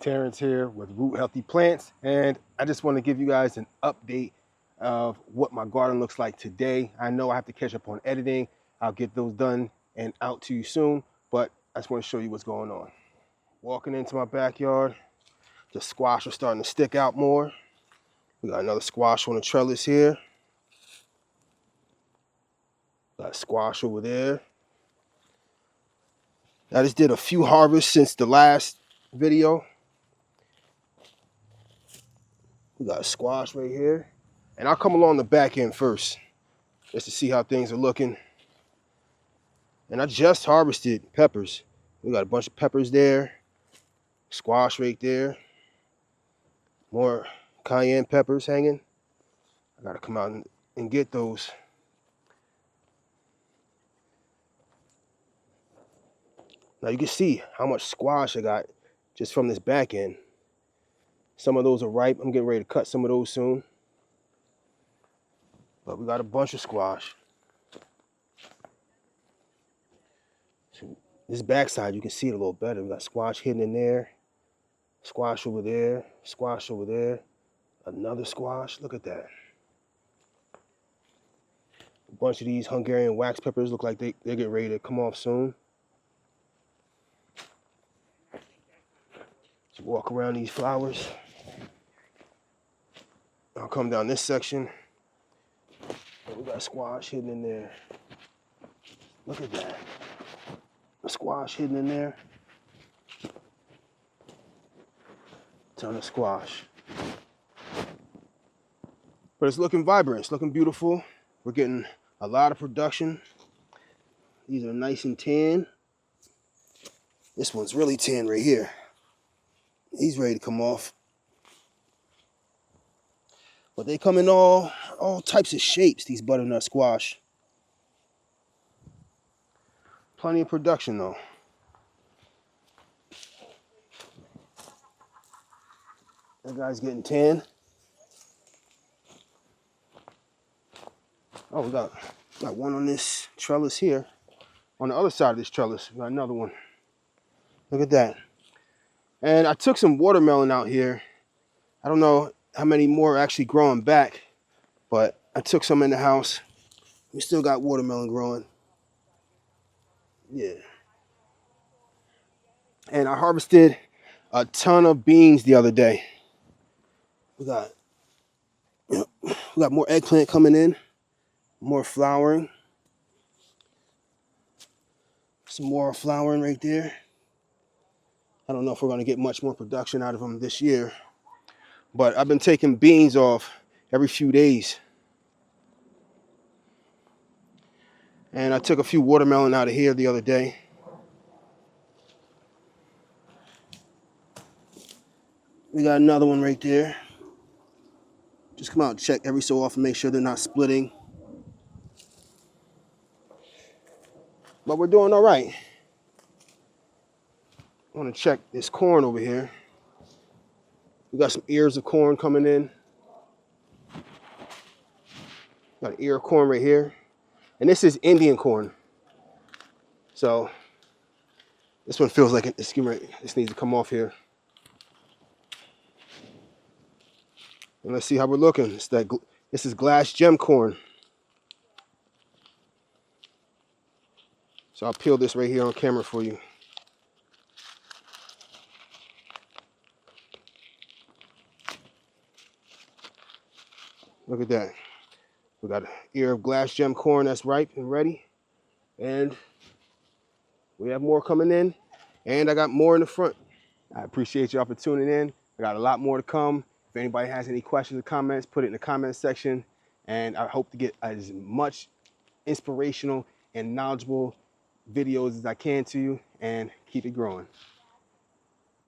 Terrence here with Root Healthy Plants, and I just want to give you guys an update of what my garden looks like today. I know I have to catch up on editing. I'll get those done and out to you soon, but I just want to show you what's going on. Walking into my backyard, the squash are starting to stick out more. We got another squash on the trellis here. Got a squash over there. I just did a few harvests since the last video. We got a squash right here. And I'll come along the back end first, just to see how things are looking. And I just harvested peppers. We got a bunch of peppers there. Squash right there. More cayenne peppers hanging. I gotta come out and get those. Now you can see how much squash I got just from this back end. Some of those are ripe. I'm getting ready to cut some of those soon. But we got a bunch of squash. So this backside, you can see it a little better. We got squash hidden in there. Squash over there. Squash over there. Another squash. Look at that. A bunch of these Hungarian wax peppers look like they're getting ready to come off soon. So walk around these flowers. I'll come down this section. We got squash hidden in there. Look at that. A squash hidden in there. Ton of squash. But it's looking vibrant. It's looking beautiful. We're getting a lot of production. These are nice and tan. This one's really tan right here. He's ready to come off. But they come in all types of shapes, these butternut squash. Plenty of production though. That guy's getting tan. Oh, we got one on this trellis here. On the other side of this trellis, we got another one. Look at that. And I took some watermelon out here. I don't know how many more are actually growing back, but I took some in the house. We still got watermelon growing. Yeah. And I harvested a ton of beans the other day. We got more eggplant coming in, more flowering. Some more flowering right there. I don't know if we're going to get much more production out of them this year, but I've been taking beans off every few days. And I took a few watermelon out of here the other day. We got another one right there. Just come out and check every so often, make sure they're not splitting. But we're doing all right. I want to check this corn over here. We got some ears of corn coming in. Got an ear of corn right here. And this is Indian corn. So this one feels like it's getting ready. This needs to come off here. And let's see how we're looking. This is glass gem corn. So I'll peel this right here on camera for you. Look at that. We got an ear of glass gem corn that's ripe and ready. And we have more coming in. And I got more in the front. I appreciate y'all for tuning in. I got a lot more to come. If anybody has any questions or comments, put it in the comment section. And I hope to get as much inspirational and knowledgeable videos as I can to you and keep it growing.